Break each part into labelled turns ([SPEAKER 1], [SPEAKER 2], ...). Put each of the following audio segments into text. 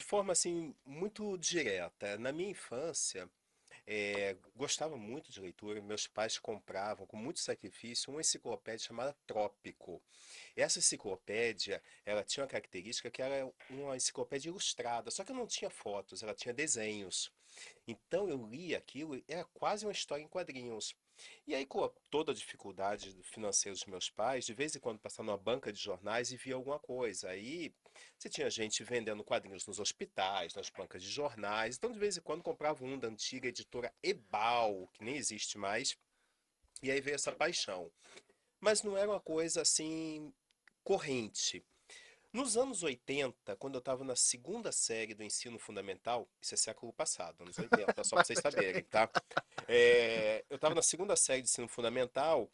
[SPEAKER 1] forma assim muito direta. Na minha infância, gostava muito de leitura. Meus pais compravam com muito sacrifício uma enciclopédia chamada Trópico. Essa enciclopédia, ela tinha uma característica que era uma enciclopédia ilustrada, só que não tinha fotos, ela tinha desenhos. Então eu li aquilo, e era quase uma história em quadrinhos. E aí, com toda a dificuldade financeira dos meus pais, de vez em quando passava numa banca de jornais e via alguma coisa. Aí você tinha gente vendendo quadrinhos nos hospitais, nas bancas de jornais. Então, de vez em quando, comprava um da antiga editora Ebal, que nem existe mais. E aí veio essa paixão. Mas não era uma coisa assim corrente. Nos anos 80, quando eu estava na segunda série do ensino fundamental, isso é século passado, anos 80, só para vocês saberem, tá? Eu estava na segunda série de ensino fundamental,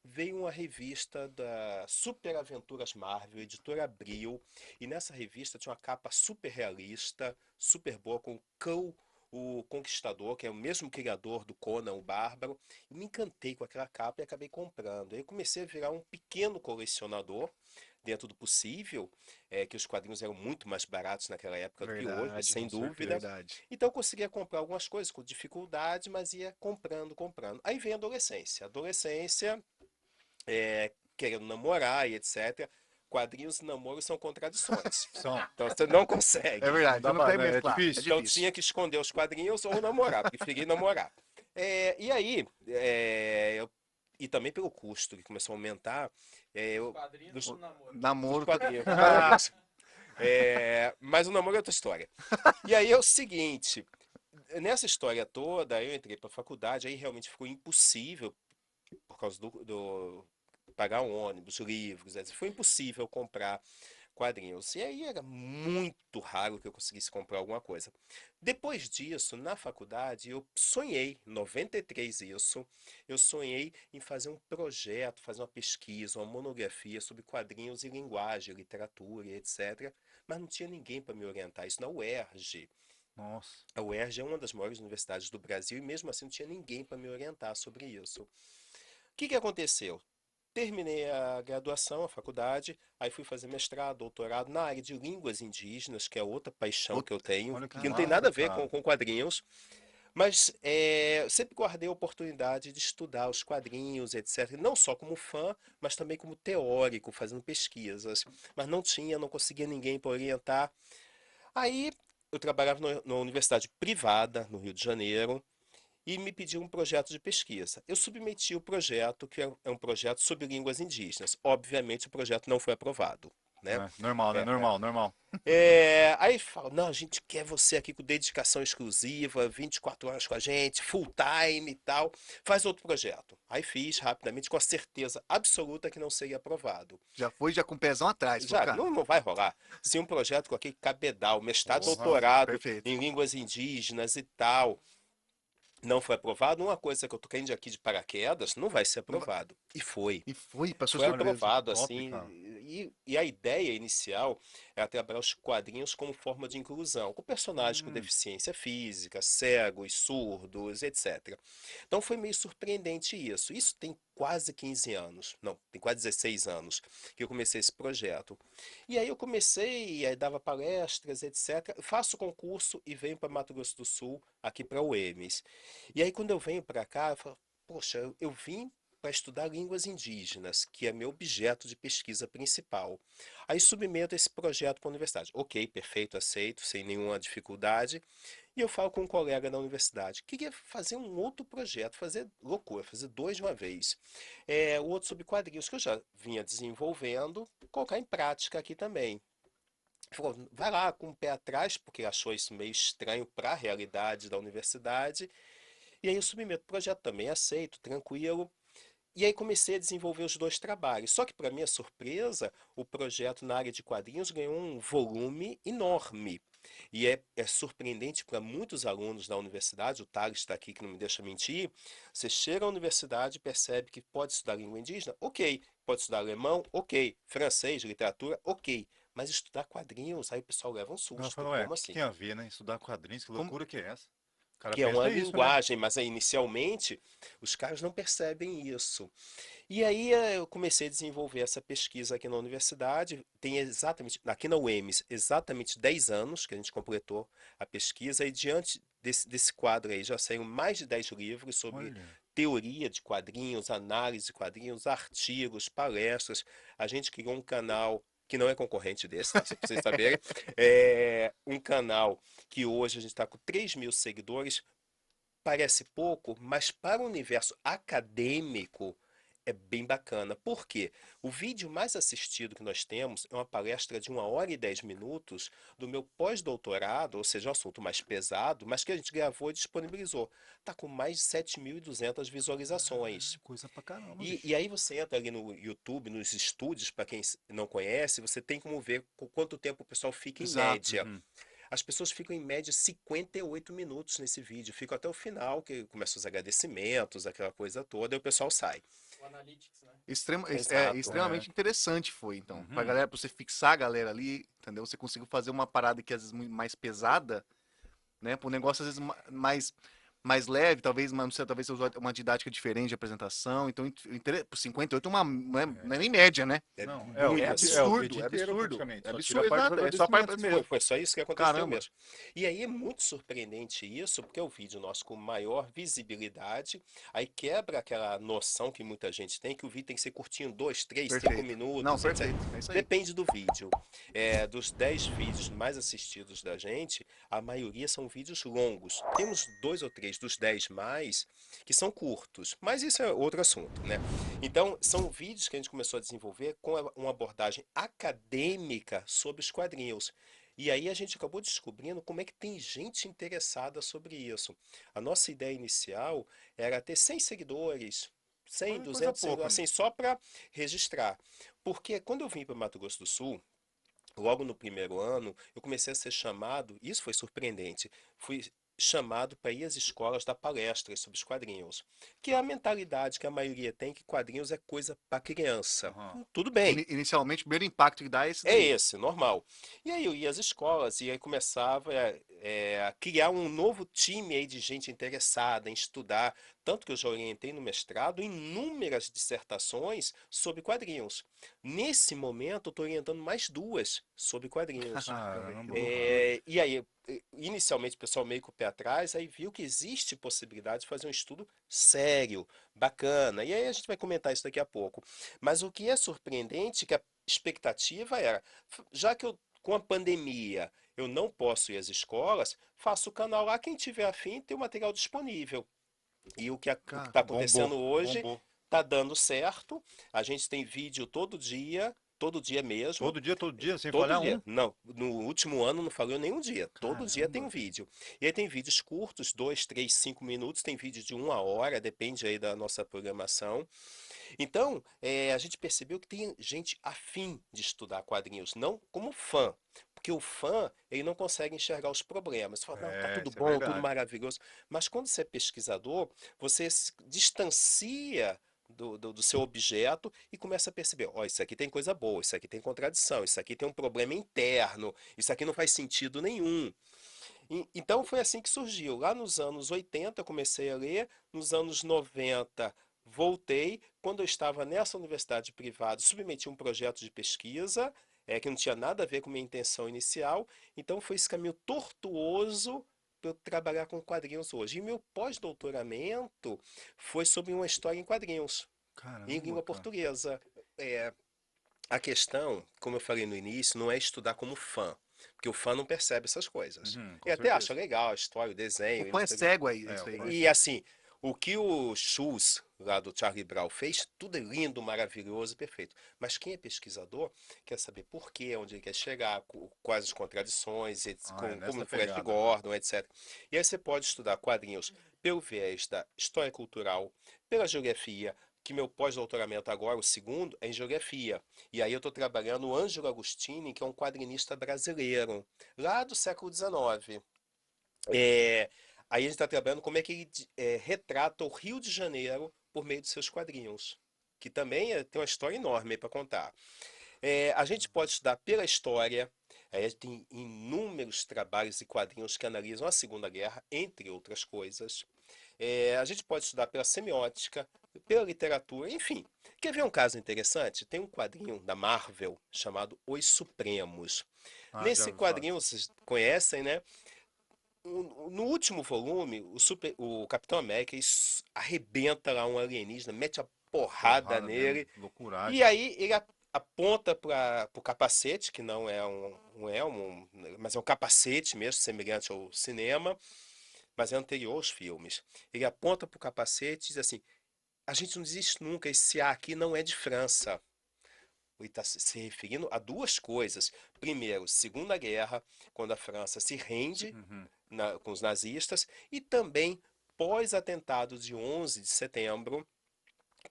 [SPEAKER 1] veio uma revista da Super Aventuras Marvel, editora Abril, e nessa revista tinha uma capa super realista, super boa, com Cão, o Conquistador, que é o mesmo criador do Conan o Bárbaro, e me encantei com aquela capa e acabei comprando. Aí eu comecei a virar um pequeno colecionador, dentro do possível, que os quadrinhos eram muito mais baratos naquela época do que hoje,
[SPEAKER 2] Verdade,
[SPEAKER 1] sem
[SPEAKER 2] com
[SPEAKER 1] dúvida.
[SPEAKER 2] verdade.
[SPEAKER 1] Então eu conseguia comprar algumas coisas com dificuldade, mas ia comprando, comprando. Aí vem a adolescência. Adolescência, querendo namorar e etc. Quadrinhos e namoro são contradições.
[SPEAKER 2] São.
[SPEAKER 1] Então você não
[SPEAKER 2] É
[SPEAKER 1] consegue.
[SPEAKER 2] verdade,
[SPEAKER 3] Não
[SPEAKER 2] você
[SPEAKER 3] dá
[SPEAKER 2] não
[SPEAKER 3] pra,
[SPEAKER 2] consegue
[SPEAKER 3] é
[SPEAKER 2] mesclar. É
[SPEAKER 3] difícil.
[SPEAKER 1] Então
[SPEAKER 2] difícil.
[SPEAKER 1] tinha que esconder os quadrinhos ou namorar, preferi namorar. E aí, e também pelo custo que começou a aumentar,
[SPEAKER 4] Quadrinhos
[SPEAKER 1] dos,
[SPEAKER 4] ou namoro?
[SPEAKER 1] dos
[SPEAKER 2] Namoro.
[SPEAKER 1] quadrinhos, dos quadrinhos. Mas o namoro é outra história. E aí é o seguinte, nessa história toda, eu entrei para a faculdade, aí realmente ficou impossível, por causa do pagar um ônibus, livros, foi impossível comprar quadrinhos. E aí era muito raro que eu conseguisse comprar alguma coisa. Depois disso, na faculdade, eu sonhei, em 93 isso, eu sonhei em fazer um projeto, fazer uma pesquisa, uma monografia sobre quadrinhos e linguagem, literatura e etc. Mas não tinha ninguém para me orientar. Isso na UERJ.
[SPEAKER 2] Nossa.
[SPEAKER 1] A UERJ é uma das maiores universidades do Brasil e mesmo assim não tinha ninguém para me orientar sobre isso. O que que aconteceu? Terminei a graduação, a faculdade, aí fui fazer mestrado, doutorado na área de línguas indígenas, que é outra paixão que eu
[SPEAKER 2] Puta,
[SPEAKER 1] tenho,
[SPEAKER 2] olha que
[SPEAKER 1] que não tem
[SPEAKER 2] legal.
[SPEAKER 1] nada
[SPEAKER 3] Nossa,
[SPEAKER 1] a ver
[SPEAKER 3] cara.
[SPEAKER 1] com quadrinhos, mas sempre guardei a oportunidade de estudar os quadrinhos, etc. Não só como fã, mas também como teórico, fazendo pesquisas. Mas não tinha, não conseguia ninguém para orientar. Aí eu trabalhava numa universidade privada, no Rio de Janeiro, e me pediu um projeto de pesquisa. Eu submeti o projeto, que é um projeto sobre línguas indígenas. Obviamente, o projeto não foi aprovado, né?
[SPEAKER 3] É, normal, né?
[SPEAKER 1] É, é.
[SPEAKER 3] Normal, normal.
[SPEAKER 1] Aí fala, não, a gente quer você aqui com dedicação exclusiva, 24 horas com a gente, full time e tal. Faz outro projeto. Aí fiz rapidamente, com a certeza absoluta que não seria aprovado.
[SPEAKER 2] Já foi já com o pezão atrás. Falou,
[SPEAKER 1] Já,
[SPEAKER 2] cara.
[SPEAKER 1] não vai rolar. Se um projeto com aquele cabedal, mestrado,
[SPEAKER 3] Porra.
[SPEAKER 1] doutorado
[SPEAKER 2] Perfeito.
[SPEAKER 1] em línguas indígenas e tal, não foi aprovado, uma coisa que eu tô caindo aqui de paraquedas, não vai ser
[SPEAKER 2] Não vai-
[SPEAKER 1] aprovado. E foi.
[SPEAKER 2] E foi, pra sua
[SPEAKER 1] Foi
[SPEAKER 3] Olha,
[SPEAKER 2] surpresa.
[SPEAKER 1] aprovado,
[SPEAKER 3] top,
[SPEAKER 1] assim,
[SPEAKER 3] cara.
[SPEAKER 1] e a ideia inicial era trabalhar os quadrinhos como forma de inclusão, com personagens com
[SPEAKER 3] Hum,
[SPEAKER 1] deficiência física, cegos, surdos, etc. Então foi meio surpreendente isso. Isso tem quase 15 anos, não, tem quase 16 anos que eu comecei esse projeto. E aí eu comecei, aí dava palestras, etc. Faço concurso e venho para Mato Grosso do Sul, aqui para o UEMS. E aí quando eu venho para cá, eu falo, poxa, eu vim para estudar línguas indígenas, que é meu objeto de pesquisa principal. Aí submeto esse projeto para a universidade. Ok, perfeito, aceito, sem nenhuma dificuldade. E eu falo com um colega da universidade, queria fazer um outro projeto, fazer loucura, fazer dois de uma vez. O outro sobre quadrinhos que eu já vinha desenvolvendo, colocar em prática aqui também. Ele falou, vai lá com o pé atrás, porque achou isso meio estranho para a realidade da universidade. E aí eu submeto o projeto também, aceito, tranquilo. E aí comecei a desenvolver os dois trabalhos. Só que, para minha surpresa, o projeto na área de quadrinhos ganhou um volume enorme. E é surpreendente para muitos alunos da universidade, o Thales está aqui que não me deixa mentir. Você chega à universidade e percebe que pode estudar língua indígena? Ok. Pode estudar alemão? Ok. Francês, literatura? Ok. Mas estudar quadrinhos, aí o pessoal leva um
[SPEAKER 3] ela
[SPEAKER 1] susto.
[SPEAKER 3] falou,
[SPEAKER 1] Como
[SPEAKER 3] o que, que
[SPEAKER 1] assim?
[SPEAKER 3] tem a ver, né? Estudar quadrinhos, que
[SPEAKER 2] Como,
[SPEAKER 3] loucura que é essa? cara
[SPEAKER 1] que é uma
[SPEAKER 3] pensa isso, né?
[SPEAKER 1] linguagem, mas aí, inicialmente os caras não percebem isso. E aí eu comecei a desenvolver essa pesquisa aqui na universidade. Tem exatamente, aqui na UEMS, exatamente 10 anos que a gente completou a pesquisa, e diante desse quadro aí já saíram mais de 10 livros sobre
[SPEAKER 3] Olha.
[SPEAKER 1] teoria de quadrinhos, análise de quadrinhos, artigos, palestras. A gente criou um canal que não é concorrente desse, tá? Só para vocês saberem. É um canal que hoje a gente está com 3.000 seguidores. Parece pouco, mas para o universo acadêmico é bem bacana. Por quê? O vídeo mais assistido que nós temos é uma palestra de 1 hora e 10 minutos do meu pós-doutorado, ou seja, um assunto mais pesado, mas que a gente gravou e disponibilizou. Está com mais de 7.200 visualizações.
[SPEAKER 3] Coisa pra caramba,
[SPEAKER 1] E,
[SPEAKER 3] bicho.
[SPEAKER 1] e aí você entra ali no YouTube, nos estúdios, para quem não conhece, você tem como ver quanto tempo o pessoal fica em
[SPEAKER 2] Exato.
[SPEAKER 1] média.
[SPEAKER 3] Uhum.
[SPEAKER 1] As pessoas ficam em média 58 minutos nesse vídeo, ficam até o final, que começam os agradecimentos, aquela coisa toda, e o pessoal sai. Exato.
[SPEAKER 2] Extremamente interessante foi, então. Pra
[SPEAKER 3] Uhum.
[SPEAKER 2] galera, pra você fixar a galera ali, entendeu? Você conseguiu fazer uma parada que às vezes mais pesada, né? Para um negócio às vezes mais leve, talvez, mas não sei, talvez seja uma didática diferente de apresentação. Então, 58 não é nem média, né?
[SPEAKER 1] É
[SPEAKER 3] Não,
[SPEAKER 1] muito
[SPEAKER 3] é o
[SPEAKER 1] acima.
[SPEAKER 3] vídeo
[SPEAKER 2] É
[SPEAKER 3] inteiro
[SPEAKER 2] absurdo.
[SPEAKER 3] praticamente.
[SPEAKER 2] É
[SPEAKER 3] Só tira a
[SPEAKER 2] absurdo,
[SPEAKER 3] parte dos
[SPEAKER 2] exato. É só a parte
[SPEAKER 3] agradecimentos
[SPEAKER 1] Foi,
[SPEAKER 3] mesmo.
[SPEAKER 1] foi só isso que aconteceu
[SPEAKER 2] Caramba.
[SPEAKER 1] mesmo. E aí é muito surpreendente isso, porque é o vídeo nosso com maior visibilidade, aí quebra aquela noção que muita gente tem, que o vídeo tem que ser curtinho, 2, 3, 5
[SPEAKER 2] Perfeito. Não,
[SPEAKER 1] minutos, etc.
[SPEAKER 2] perfeito. É isso aí.
[SPEAKER 1] Depende do vídeo. Dos 10 vídeos mais assistidos da gente, a maioria são vídeos longos. Temos 2 ou 3 dos 10 mais que são curtos, mas isso é outro assunto, né? Então, são vídeos que a gente começou a desenvolver com uma abordagem acadêmica sobre os quadrinhos. E aí a gente acabou descobrindo como é que tem gente interessada sobre isso. A nossa ideia inicial era ter 100 seguidores, 100,
[SPEAKER 3] Ah, coisa
[SPEAKER 1] 200
[SPEAKER 3] pouca.
[SPEAKER 1] seguidores, assim, só para registrar. Porque quando eu vim para o Mato Grosso do Sul, logo no primeiro ano, eu comecei a ser chamado, isso foi surpreendente, fui chamado para ir às escolas dar palestras sobre os quadrinhos, que é a mentalidade que a maioria tem, que quadrinhos é coisa para criança.
[SPEAKER 3] Aham.
[SPEAKER 1] Tudo bem,
[SPEAKER 2] Inicialmente, o primeiro impacto que dá é esse
[SPEAKER 1] é
[SPEAKER 2] daí.
[SPEAKER 1] esse, normal. E aí eu ia às escolas e aí começava a criar um novo time aí de gente interessada em estudar. Tanto que eu já orientei no mestrado inúmeras dissertações sobre quadrinhos. Nesse momento, eu estou orientando mais duas sobre quadrinhos.
[SPEAKER 3] Caramba,
[SPEAKER 2] Que loucura.
[SPEAKER 1] E aí, inicialmente, o pessoal meio com o pé atrás, aí viu que existe possibilidade de fazer um estudo sério, bacana. E aí a gente vai comentar isso daqui a pouco. Mas o que é surpreendente é que a expectativa era, já que eu, com a pandemia, eu não posso ir às escolas, faço o canal lá, quem tiver afim tem o material disponível. E o que
[SPEAKER 2] Cara,
[SPEAKER 1] está
[SPEAKER 3] bombou,
[SPEAKER 1] acontecendo hoje
[SPEAKER 3] bombou.
[SPEAKER 1] está dando certo. A gente tem vídeo todo dia mesmo.
[SPEAKER 3] Todo dia, sem
[SPEAKER 1] Todo
[SPEAKER 3] falhar
[SPEAKER 1] dia.
[SPEAKER 3] um.
[SPEAKER 1] Não, no último ano não falhou nenhum dia. Todo dia tem
[SPEAKER 3] Caramba,
[SPEAKER 1] um
[SPEAKER 3] velho.
[SPEAKER 1] vídeo. E aí tem vídeos curtos, 2, 3, 5 minutos, tem vídeo de 1 hora, depende aí da nossa programação. Então, a gente percebeu que tem gente afim de estudar quadrinhos, não como fã. Porque o fã, ele não consegue enxergar os problemas. Você fala, não, tá
[SPEAKER 3] É,
[SPEAKER 1] tudo
[SPEAKER 3] isso é
[SPEAKER 1] bom, tudo
[SPEAKER 3] verdade.
[SPEAKER 1] maravilhoso. Mas quando você é pesquisador, você se distancia do seu objeto e começa a perceber, ó, isso aqui tem coisa boa, isso aqui tem contradição, isso aqui tem um problema interno, isso aqui não faz sentido nenhum. Então foi assim que surgiu. Lá nos anos 80 eu comecei a ler, nos anos 90 voltei. Quando eu estava nessa universidade privada, submeti um projeto de pesquisa, que não tinha nada a ver com minha intenção inicial. Então foi esse caminho tortuoso para eu trabalhar com quadrinhos hoje. E meu pós-doutoramento foi sobre uma história em quadrinhos, em
[SPEAKER 3] Caramba,
[SPEAKER 1] língua
[SPEAKER 3] cara.
[SPEAKER 1] portuguesa. É, a questão, como eu falei no início, não é estudar como fã, porque o fã não percebe essas coisas.
[SPEAKER 3] Uhum,
[SPEAKER 1] Ele
[SPEAKER 3] com
[SPEAKER 1] até acha
[SPEAKER 3] certeza.
[SPEAKER 1] legal a história, o
[SPEAKER 2] o
[SPEAKER 1] desenho, e
[SPEAKER 2] fã
[SPEAKER 1] não
[SPEAKER 2] é
[SPEAKER 1] sei o quê.
[SPEAKER 2] cego aí,
[SPEAKER 3] É,
[SPEAKER 2] isso
[SPEAKER 3] o
[SPEAKER 2] aí,
[SPEAKER 3] fã é
[SPEAKER 2] né?
[SPEAKER 1] E
[SPEAKER 3] cego.
[SPEAKER 1] assim, o que o Schultz, lá do Charlie Brown, fez, tudo é lindo, maravilhoso, perfeito. Mas quem é pesquisador quer saber por quê, onde ele quer chegar, quais as contradições,
[SPEAKER 3] Ah, é
[SPEAKER 1] como
[SPEAKER 3] nessa
[SPEAKER 1] o Flash
[SPEAKER 3] pegada.
[SPEAKER 1] Gordon, etc. E aí você pode estudar quadrinhos pelo viés da história cultural, pela geografia, que meu pós-doutoramento agora, o segundo, é em geografia. E aí eu estou trabalhando o Ângelo Agostini, que é um quadrinista brasileiro, lá do século XIX. É, aí a gente está trabalhando como é que ele retrata o Rio de Janeiro por meio de seus quadrinhos, que também tem uma história enorme para contar. A gente pode estudar pela história, Aí tem inúmeros trabalhos e quadrinhos que analisam a Segunda Guerra, entre outras coisas. A gente pode estudar pela semiótica, pela literatura, enfim. Quer ver um caso interessante? Tem um quadrinho da Marvel chamado Os Supremos.
[SPEAKER 2] Ah, já
[SPEAKER 1] Nesse
[SPEAKER 2] ouvi falar.
[SPEAKER 1] quadrinho, vocês conhecem, né? No último volume, o Capitão América arrebenta lá um alienígena, mete a porrada
[SPEAKER 3] Porrada mesmo,
[SPEAKER 1] nele, e
[SPEAKER 3] loucuragem.
[SPEAKER 1] aí ele aponta para o capacete, que não é um elmo, mas é um capacete mesmo, semelhante ao cinema, mas é anterior aos filmes. Ele aponta para o capacete e diz assim: a gente não desiste nunca, esse ar aqui não é de França. Ele está se referindo a duas coisas. Primeiro, Segunda Guerra, quando a França se rende
[SPEAKER 3] Uhum.
[SPEAKER 1] com os nazistas, e também pós-atentado de 11 de setembro,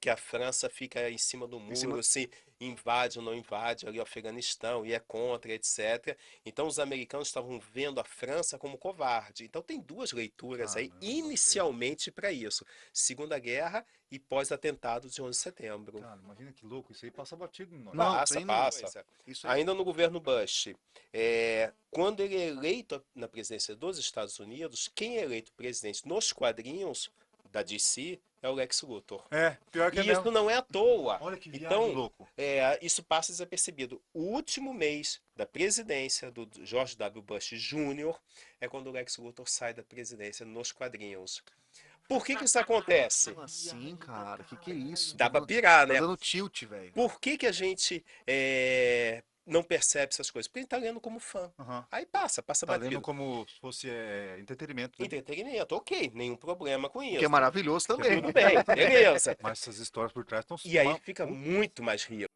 [SPEAKER 1] que a França fica em cima do
[SPEAKER 2] Em cima.
[SPEAKER 1] muro, se invade ou não invade ali o Afeganistão e é contra, etc. Então os americanos estavam vendo a França como covarde. Então tem duas leituras aí
[SPEAKER 3] Caramba, velho.
[SPEAKER 1] inicialmente para isso: Segunda Guerra e pós-atentado de 11 de setembro.
[SPEAKER 3] Cara, imagina que louco. Isso aí passa batido em nós.
[SPEAKER 2] Não, isso
[SPEAKER 1] Passa,
[SPEAKER 2] aí não.
[SPEAKER 1] passa.
[SPEAKER 2] Isso aí.
[SPEAKER 1] Ainda no governo Bush, quando ele é eleito na presidência dos Estados Unidos, quem é eleito presidente nos quadrinhos da DC é o Lex Luthor.
[SPEAKER 3] É, pior que é
[SPEAKER 1] E
[SPEAKER 3] mesmo.
[SPEAKER 1] isso não é à toa.
[SPEAKER 3] Olha que viagem
[SPEAKER 1] Então,
[SPEAKER 3] louco.
[SPEAKER 1] isso passa desapercebido. O último mês da presidência do George W. Bush Jr. é quando o Lex Luthor sai da presidência nos quadrinhos. Por que que isso acontece?
[SPEAKER 2] Como assim, cara? Que é isso?
[SPEAKER 1] Dá pra pirar,
[SPEAKER 2] Tá
[SPEAKER 1] né?
[SPEAKER 2] dando tilt, velho.
[SPEAKER 1] Por que que a gente não percebe essas coisas? Porque a gente tá lendo como fã.
[SPEAKER 3] Aham.
[SPEAKER 1] Aí passa
[SPEAKER 3] Tá lendo
[SPEAKER 1] batido.
[SPEAKER 3] como se fosse entretenimento, né?
[SPEAKER 1] Entretenimento, ok, nenhum problema com
[SPEAKER 2] Que é
[SPEAKER 1] isso.
[SPEAKER 2] maravilhoso também.
[SPEAKER 1] Tudo bem, beleza.
[SPEAKER 3] Mas essas histórias por trás estão
[SPEAKER 1] E aí fica muito mais rico.